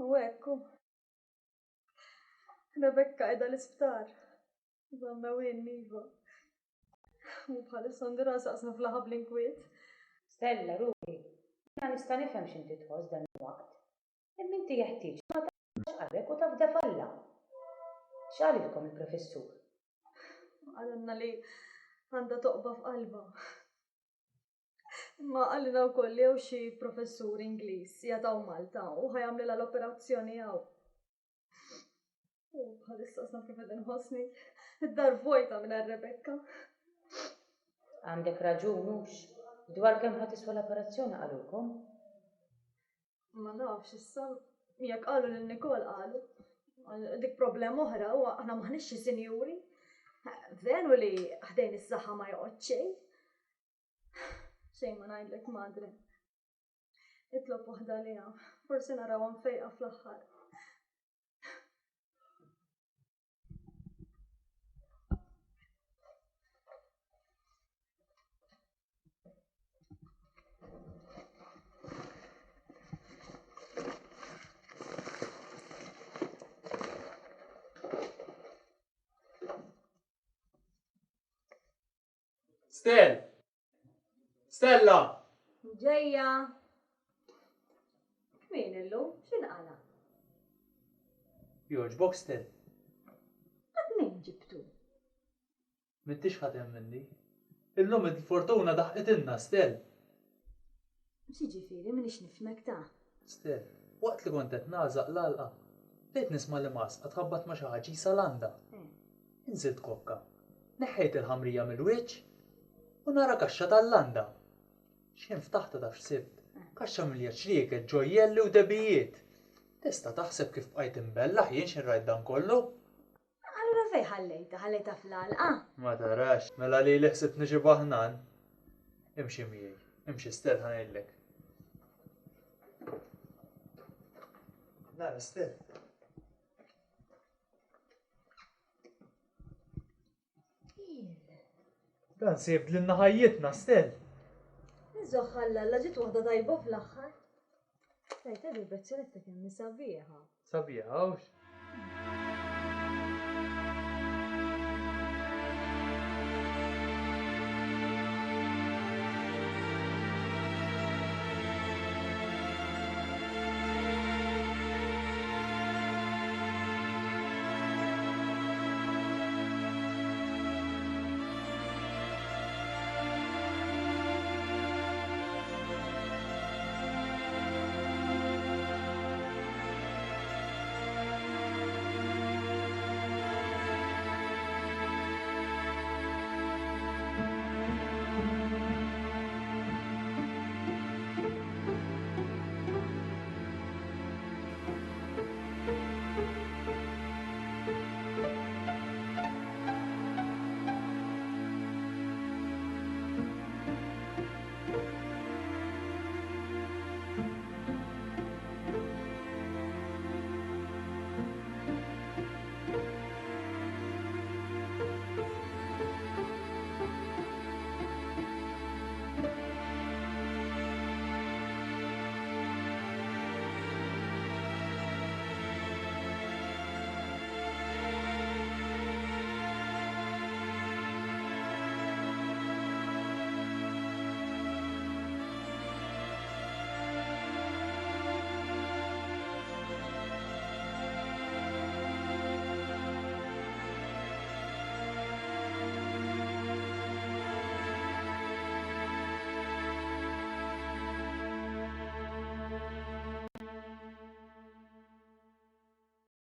U ekku. Rebecca qiegħda l-isptar. Żammewin Niva. U bħalissa ndira saqsna fl-ħab l-inkwiet. Stella, ruħi, jina nista' nifhem x'inti tħoss dan il-waqt. Imma inti jeħtieġ ma tafx qalbek u tafda falla. X'għalilkom il-professur? Għalanna li għandha toqba f'qalba. Ma għallina wkoll li jew xi professur Ingliż jagħtaw Malta u ħajamlilha l-operazzjoni hawn. U bħalissa sna kif qed inħossni id-dar vojta minn Rebecca. Għandek raġun hux. Dwar kemm ħadd tiswa l-operazzjoni qalulkom? Ma nafx issa jekk qalu lil Nikol qalu. Dik problema oħra u aħna maħniex xi sinjuri. Venu li ħdejn is-saħħa ma joqgħod xejn. Xejn ma ngħidlek madri. Itlob waħda liha, forsi narawhom fejqa fl-aħħar. Stella! Ġejja! Min illum? X'inqala? Jogħġbok Stell. Għad min ġibtu? M'intix ħatem minni. Illum il-fortuna daħqitilna Stell. X'jiġifieri minix nifhmek ta'? Stell, waqt li kont qed nagħżaq l-għalqa, bdejt nisma' li Masqa tħabbat ma' xi ħaġa ġisa Landa. Inżilt kokka, neħħejt il-ħamrija mill-wiċċ u nara kaxxa tal-Landa. X'hemm ftaħta taf x'sibt, kaxxa milja ċrieket, ġojjelli u debijiet. Tista' taħseb kif bqajt imbellaħ jien xi rajt dan kollu? Allura fejn ħallejta? Ħallejta fl-għalqa? Ma tarax, mela li ħsibni xi baħnan. Imxi miegħi, imxi Stell ħanejlek. Nara Stell. Dan sib lilna ħajjitna Stell. Iżoħħalla la ġiet waħda tajba fl-aħħar. Tajta il-bezzoletta kemm sabiħa. Sabiħa,